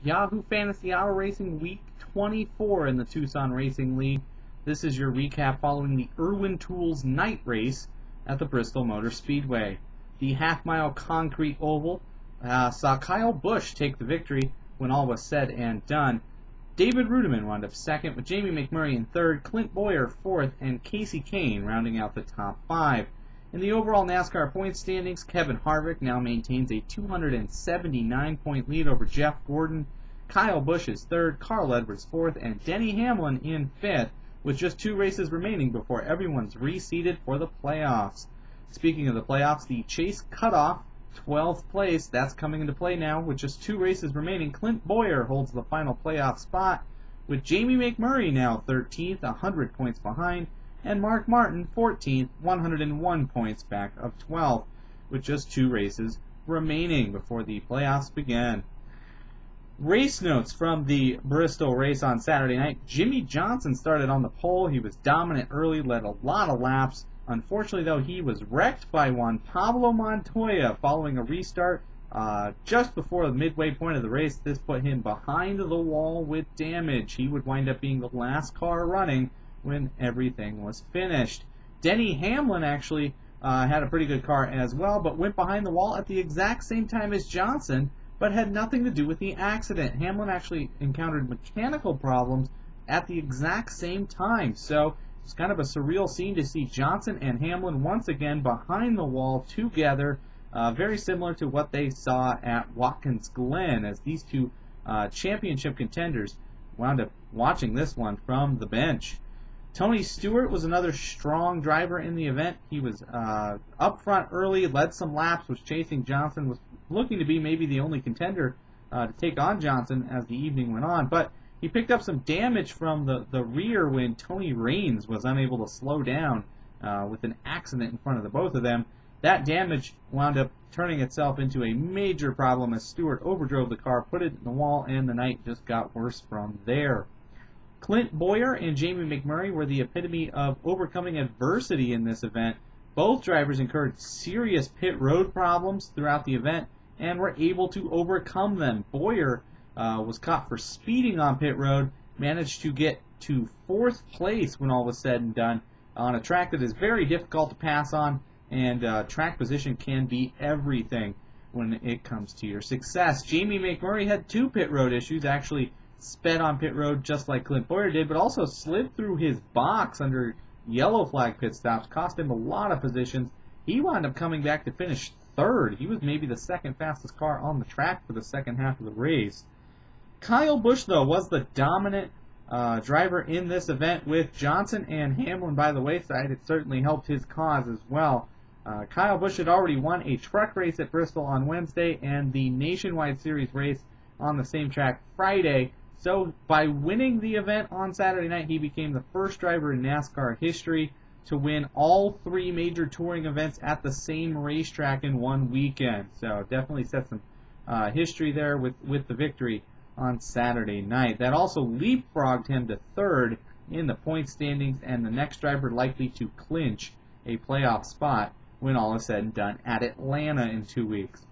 Yahoo Fantasy Hour Racing Week 24 in the Tucson Racing League. This is your recap following the Irwin Tools Night Race at the Bristol Motor Speedway. The half-mile concrete oval saw Kyle Busch take the victory when all was said and done. David Rudiman wound up second, with Jamie McMurray in third, Clint Boyer fourth, and Casey Kane rounding out the top five. In the overall NASCAR points standings, Kevin Harvick now maintains a 279-point lead over Jeff Gordon. Kyle Busch is third, Carl Edwards fourth, and Denny Hamlin in fifth, with just 2 races remaining before everyone's reseeded for the playoffs. Speaking of the playoffs, the Chase Cutoff, 12th place, that's coming into play now with just 2 races remaining. Clint Boyer holds the final playoff spot, with Jamie McMurray now 13th, 100 points behind, and Mark Martin 14th, 101 points back of 12th, with just 2 races remaining before the playoffs begin. Race notes from the Bristol race on Saturday night. Jimmy Johnson started on the pole. He was dominant early, led a lot of laps. Unfortunately, though, he was wrecked by Juan Pablo Montoya following a restart just before the midway point of the race. This put him behind the wall with damage. He would wind up being the last car running when everything was finished. Denny Hamlin actually had a pretty good car as well, but went behind the wall at the exact same time as Johnson, but had nothing to do with the accident. Hamlin actually encountered mechanical problems at the exact same time, so it's kind of a surreal scene to see Johnson and Hamlin once again behind the wall together, very similar to what they saw at Watkins Glen, as these two championship contenders wound up watching this one from the bench. Tony Stewart was another strong driver in the event. He was up front early, led some laps, was chasing Johnson, was looking to be maybe the only contender to take on Johnson as the evening went on, but he picked up some damage from the rear when Tony Raines was unable to slow down with an accident in front of the both of them. That damage wound up turning itself into a major problem as Stewart overdrove the car, put it in the wall, and the night just got worse from there. Clint Boyer and Jamie McMurray were the epitome of overcoming adversity in this event. Both drivers incurred serious pit road problems throughout the event and were able to overcome them. Boyer was caught for speeding on pit road, managed to get to 4th place when all was said and done on a track that is very difficult to pass on, and track position can be everything when it comes to your success. Jamie McMurray had 2 pit road issues, actually sped on pit road just like Clint Boyer did, but also slid through his box under yellow flag pit stops, cost him a lot of positions. He wound up coming back to finish 3rd. He was maybe the 2nd fastest car on the track for the second half of the race. Kyle Busch, though, was the dominant driver in this event, with Johnson and Hamlin by the wayside. It certainly helped his cause as well. Kyle Busch had already won a truck race at Bristol on Wednesday and the Nationwide Series race on the same track Friday. So by winning the event on Saturday night, he became the first driver in NASCAR history to win all 3 major touring events at the same racetrack in one weekend. So definitely set some history there with the victory on Saturday night. That also leapfrogged him to 3rd in the point standings, and the next driver likely to clinch a playoff spot when all is said and done at Atlanta in 2 weeks.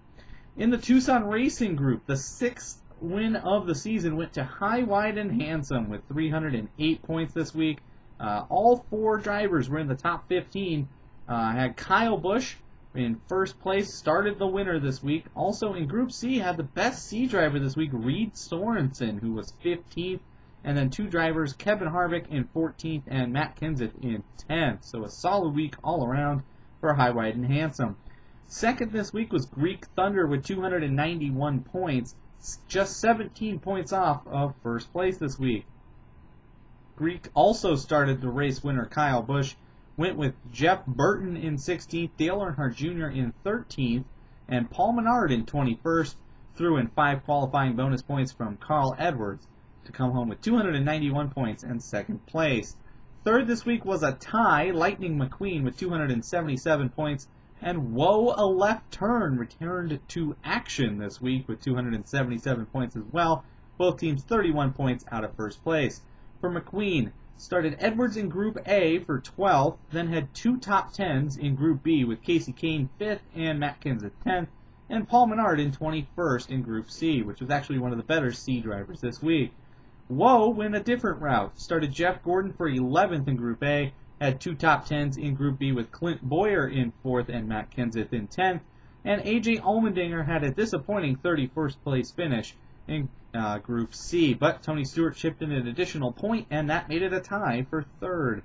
In the Tucson Racing group, the 6th win of the season went to High, Wide, and Handsome with 308 points this week. All 4 drivers were in the top 15. Had Kyle Busch in 1st place, started the winner this week. Also in Group C, had the best C driver this week, Reed Sorensen, who was 15th. And then 2 drivers, Kevin Harvick in 14th and Matt Kenseth in 10th. So a solid week all around for High, Wide, and Handsome. 2nd this week was Greek Thunder with 291 points, just 17 points off of 1st place this week. Greek also started the race winner Kyle Busch, went with Jeff Burton in 16th, Dale Earnhardt Jr. in 13th, and Paul Menard in 21st, threw in 5 qualifying bonus points from Carl Edwards to come home with 291 points and 2nd place. 3rd this week was a tie, Lightning McQueen with 277 points, and Whoa, a Left Turn returned to action this week with 277 points as well. Both teams 31 points out of 1st place. For McQueen, started Edwards in Group A for 12th, then had 2 top 10s in Group B with Casey Kane 5th and Matt Kenseth 10th, and Paul Menard in 21st in Group C, which was actually one of the better C drivers this week. Whoa went a different route. Started Jeff Gordon for 11th in Group A, had 2 top 10s in Group B with Clint Boyer in 4th and Matt Kenseth in 10th, and AJ Allmendinger had a disappointing 31st place finish in Group C, but Tony Stewart chipped in an additional point, and that made it a tie for 3rd.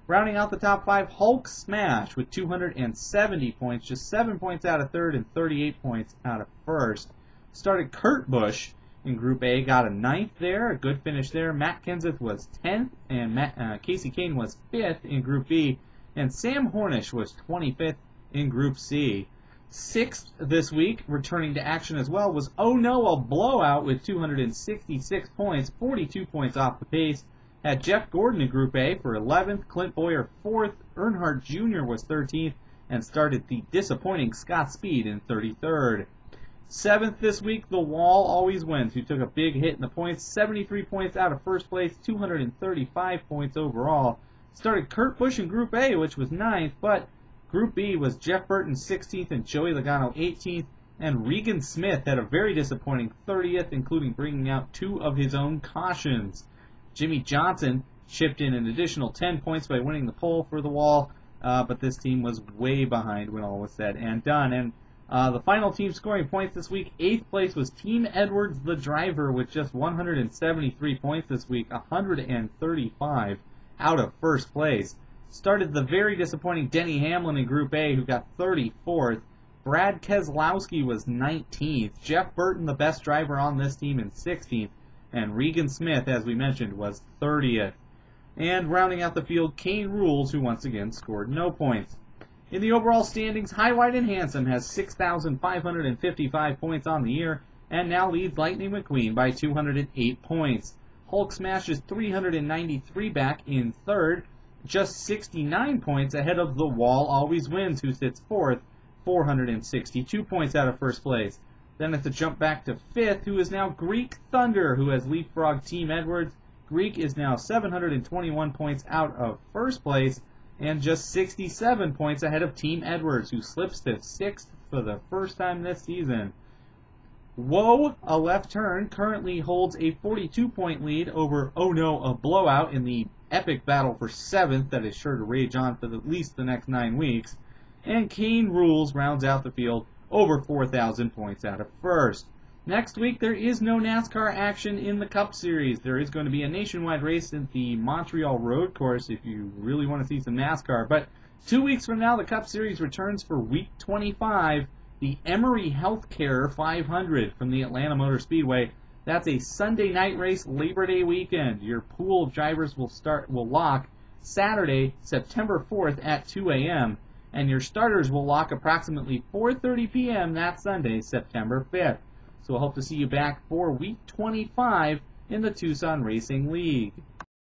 Rounding out the top 5, Hulk Smash with 270 points, just 7 points out of 3rd and 38 points out of 1st. Started Kurt Busch in Group A, got a 9th there, a good finish there. Matt Kenseth was 10th, and Casey Kane was 5th in Group B, and Sam Hornish was 25th in Group C. 6th this week, returning to action as well, was Oh No, a blowout with 266 points, 42 points off the pace. Had Jeff Gordon in Group A for 11th, Clint Boyer 4th, Earnhardt Jr. was 13th, and started the disappointing Scott Speed in 33rd. 7th this week, The Wall always wins, who took a big hit in the points, 73 points out of 1st place, 235 points overall. Started Kurt Busch in Group A, which was 9th, but Group B was Jeff Burton 16th and Joey Logano 18th, and Regan Smith had a very disappointing 30th, including bringing out 2 of his own cautions. Jimmy Johnson chipped in an additional 10 points by winning the pole for The Wall, but this team was way behind when all was said and done. And the final team scoring points this week, 8th place was Team Edwards, the driver, with just 173 points this week, 135 out of 1st place. Started the very disappointing Denny Hamlin in Group A, who got 34th. Brad Keselowski was 19th. Jeff Burton, the best driver on this team, in 16th. And Regan Smith, as we mentioned, was 30th. And rounding out the field, Kane Rules, who once again scored no points. In the overall standings, High, Wide, and Handsome has 6,555 points on the year, and now leads Lightning McQueen by 208 points. Hulk Smash is 393 back in 3rd, just 69 points ahead of The Wall Always Wins, who sits 4th, 462 points out of 1st place. Then it's a jump back to 5th, who is now Greek Thunder, who has leapfrogged Team Edwards. Greek is now 721 points out of 1st place, and just 67 points ahead of Team Edwards, who slips to 6th for the first time this season. Whoa, a left turn, currently holds a 42-point lead over Oh No, a blowout in the epic battle for 7th that is sure to rage on for at least the next 9 weeks. And Kane Rules rounds out the field over 4,000 points out of 1st. Next week, there is no NASCAR action in the Cup Series. There is going to be a nationwide race at the Montreal Road Course if you really want to see some NASCAR. But 2 weeks from now, the Cup Series returns for Week 25, the Emory Healthcare 500 from the Atlanta Motor Speedway. That's a Sunday night race, Labor Day weekend. Your pool of drivers will lock Saturday, September 4th at 2 a.m., and your starters will lock approximately 4:30 p.m. that Sunday, September 5th. So I hope to see you back for Week 25 in the Tucson Racing League.